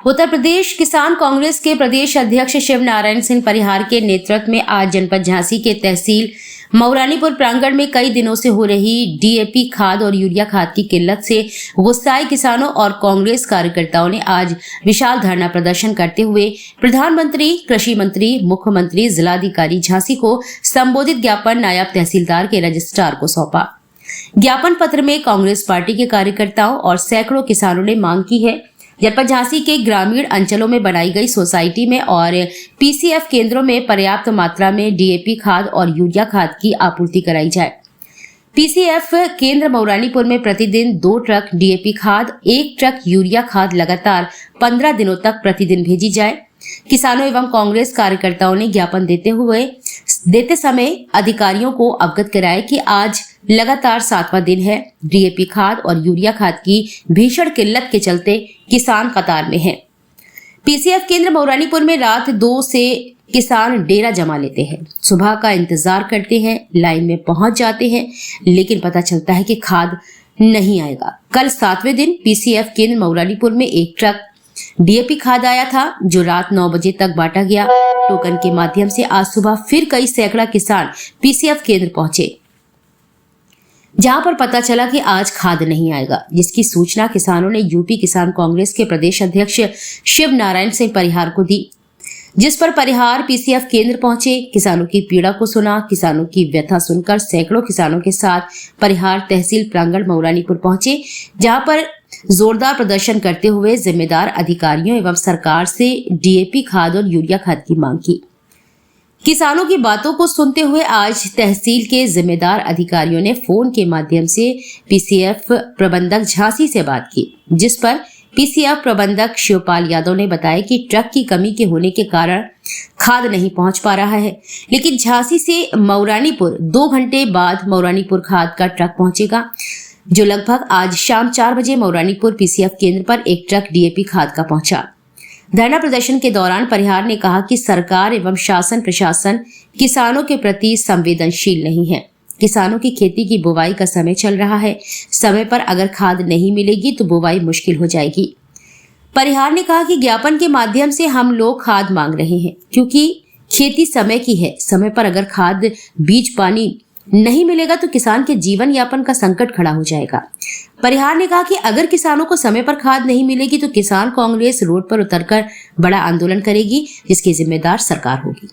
उत्तर प्रदेश किसान कांग्रेस के प्रदेश अध्यक्ष शिव नारायण सिंह परिहार के नेतृत्व में आज जनपद झांसी के तहसील मऊरानीपुर प्रांगण में कई दिनों से हो रही डीएपी खाद और यूरिया खाद की किल्लत से गुस्साए किसानों और कांग्रेस कार्यकर्ताओं ने आज विशाल धरना प्रदर्शन करते हुए प्रधानमंत्री, कृषि मंत्री, मुख्यमंत्री, जिलाधिकारी झांसी को संबोधित ज्ञापन नायब तहसीलदार के रजिस्ट्रार को सौंपा। ज्ञापन पत्र में कांग्रेस पार्टी के कार्यकर्ताओं और सैकड़ों किसानों ने मांग की है जनपद झांसी के ग्रामीण अंचलों में बनाई गई सोसाइटी में और पीसीएफ केंद्रों में पर्याप्त मात्रा में डीएपी खाद और यूरिया खाद की आपूर्ति कराई जाए। पीसीएफ केंद्र मऊरानीपुर में प्रतिदिन 2 ट्रक डीएपी खाद, 1 ट्रक यूरिया खाद लगातार 15 दिनों तक प्रतिदिन भेजी जाए। किसानों एवं कांग्रेस कार्यकर्ताओं ने ज्ञापन देते समय अधिकारियों को अवगत कराया कि आज लगातार 7वां दिन है। डीएपी खाद और यूरिया खाद की भीषण किल्लत के चलते किसान कतार में हैं। पीसीएफ केंद्र मऊरानीपुर में रात 2 से किसान डेरा जमा लेते हैं, सुबह का इंतजार करते हैं, लाइन में पहुंच जाते हैं, लेकिन पता चलता है कि खाद नहीं आएगा। कल 7वें दिन पीसीएफ केंद्र मऊरानीपुर में 1 ट्रक डीएपी खाद आया था, जो रात 9 बजे तक बांटा गया। टोकन के माध्यम से आज सुबह फिर कई सैकड़ा किसान पीसीएफ केंद्र पहुंचे, जहां पर पता चला कि आज खाद नहीं आएगा, जिसकी सूचना किसानों ने यूपी किसान कांग्रेस के प्रदेश अध्यक्ष शिव नारायण सिंह परिहार को दी, जिस पर परिहार पीसीएफ केंद्र पहुंचे, किसानों की पीड़ा को सुना। किसानों की व्यथा सुनकर सैकड़ों किसानों के साथ परिहार तहसील प्रांगण मऊरानीपुर पहुंचे, जहां पर जोरदार प्रदर्शन करते हुए जिम्मेदार अधिकारियों एवं सरकार से डीएपी खाद और यूरिया खाद की मांग की। किसानों की बातों को सुनते हुए आज तहसील के जिम्मेदार अधिकारियों ने फोन के माध्यम से पीसीएफ प्रबंधक झांसी से बात की, जिस पर पीसीएफ प्रबंधक शिवपाल यादव ने बताया कि ट्रक की कमी के होने के कारण खाद नहीं पहुंच पा रहा है, लेकिन झांसी से मऊरानीपुर 2 घंटे बाद मऊरानीपुर खाद का ट्रक पहुंचेगा, जो लगभग आज शाम 4 बजे मऊरानीपुर पीसीएफ केंद्र पर 1 ट्रक डीएपी खाद का पहुंचा। धरना प्रदर्शन के दौरान परिहार ने कहा कि सरकार एवं शासन प्रशासन किसानों के प्रति संवेदनशील नहीं है। किसानों की खेती की बुवाई का समय चल रहा है, समय पर अगर खाद नहीं मिलेगी तो बुवाई मुश्किल हो जाएगी। परिहार ने कहा कि ज्ञापन के माध्यम से हम लोग खाद मांग रहे हैं, क्योंकि खेती समय की है। समय पर अगर खाद, बीज, पानी नहीं मिलेगा तो किसान के जीवन यापन का संकट खड़ा हो जाएगा। परिहार ने कहा कि अगर किसानों को समय पर खाद नहीं मिलेगी तो किसान कांग्रेस रोड पर उतरकर बड़ा आंदोलन करेगी, जिसकी जिम्मेदार सरकार होगी।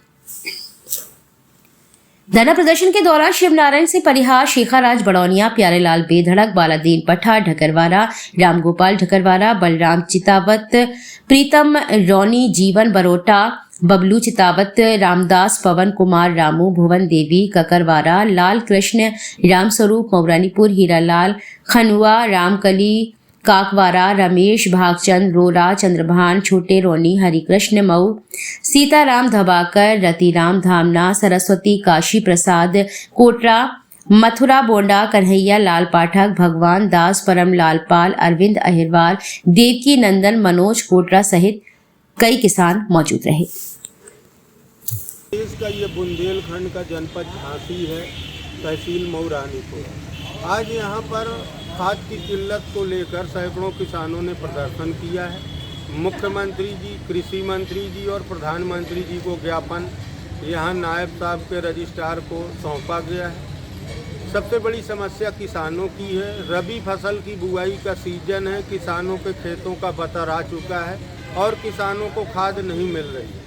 धरना प्रदर्शन के दौरान शिवनारायण सिंह परिहार, शेखाराज बड़ौनिया, प्यारेलाल बेधड़क, बालादीन पठा ढकरवारा, रामगोपाल ढकरवारा, बलराम चितावत, प्रीतम रौनी, जीवन बरोटा, बबलू चितावत, रामदास, पवन कुमार, रामू, भुवन देवी, ककरवारा, लाल कृष्ण, रामस्वरूप, मऊरानीपुर, हीरालाल, खनुआ, रामकली, काकवारा, रमेश, भागचंद, रोरा, चंद्रभान, छोटे रोनी, हरिकृष्ण मऊ, सीताराम धबाकर, रतिराम धामना, सरस्वती, काशी प्रसाद कोटरा, मथुरा बोंडा, कन्हैया लाल पाठक, भगवान दास, परम लालपाल, अरविंद अहिरवाल, देवकी नंदन, मनोज कोटरा सहित कई किसान मौजूद रहे। देश का ये बुंदेलखंड का जनपद झांसी है, तहसील मऊरानीपुर। आज यहाँ पर खाद की किल्लत को लेकर सैकड़ों किसानों ने प्रदर्शन किया है। मुख्यमंत्री जी, कृषि मंत्री जी और प्रधानमंत्री जी को ज्ञापन यहाँ नायब साहब के रजिस्ट्रार को सौंपा गया है। सबसे बड़ी समस्या किसानों की है। रबी फसल की बुआई का सीजन है, किसानों के खेतों का बतर आ चुका है और किसानों को खाद नहीं मिल रही है।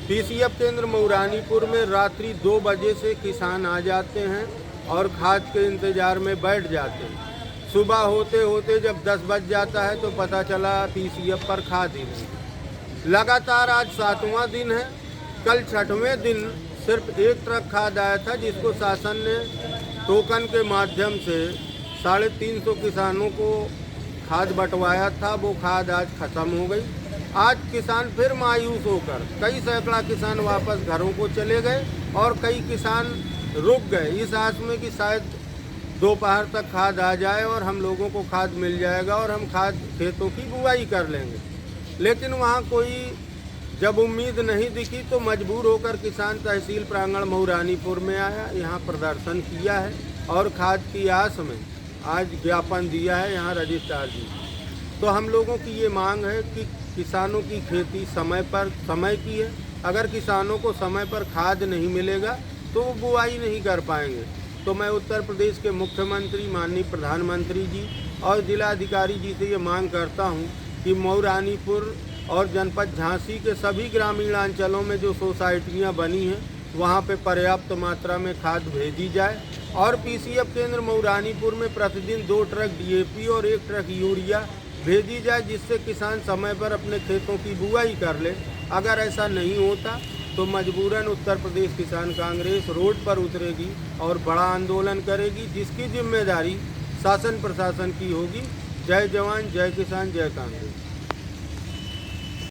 पीसीएफ केंद्र मऊरानीपुर में रात्रि 2 बजे से किसान आ जाते हैं और खाद के इंतजार में बैठ जाते हैं। सुबह होते होते जब 10 बज जाता है तो पता चला पीसीएफ पर खाद ही नहीं। लगातार आज 7वां दिन है। कल 6वें दिन सिर्फ 1 ट्रक खाद आया था, जिसको शासन ने टोकन के माध्यम से 350 किसानों को खाद बंटवाया था। वो खाद आज ख़त्म हो गई। आज किसान फिर मायूस होकर कई सैकड़ा किसान वापस घरों को चले गए और कई किसान रुक गए इस आस में कि शायद दोपहर तक खाद आ जाए और हम लोगों को खाद मिल जाएगा और हम खाद खेतों की बुआई कर लेंगे। लेकिन वहाँ कोई जब उम्मीद नहीं दिखी तो मजबूर होकर किसान तहसील प्रांगण मऊरानीपुर में आया, यहाँ प्रदर्शन किया है और खाद की आस में आज ज्ञापन दिया है यहाँ रजिस्ट्रार जी। तो हम लोगों की ये मांग है कि किसानों की खेती समय की है। अगर किसानों को समय पर खाद नहीं मिलेगा तो वो बुआई नहीं कर पाएंगे। तो मैं उत्तर प्रदेश के मुख्यमंत्री माननीय प्रधानमंत्री जी और जिलाधिकारी जी से ये मांग करता हूँ कि मऊ रानीपुर और जनपद झांसी के सभी ग्रामीण अंचलों में जो सोसाइटियाँ बनी हैं वहाँ पे पर्याप्त मात्रा में खाद भेजी जाए और पीसीएफ केंद्र मऊ रानीपुर में प्रतिदिन 2 ट्रक डीएपी और 1 ट्रक यूरिया भेजी जाए, जिससे किसान समय पर अपने खेतों की बुआई कर ले। अगर ऐसा नहीं होता तो मजबूरन उत्तर प्रदेश किसान कांग्रेस रोड पर उतरेगी और बड़ा आंदोलन करेगी, जिसकी जिम्मेदारी शासन प्रशासन की होगी। जय जवान, जय किसान, जय कांग्रेस।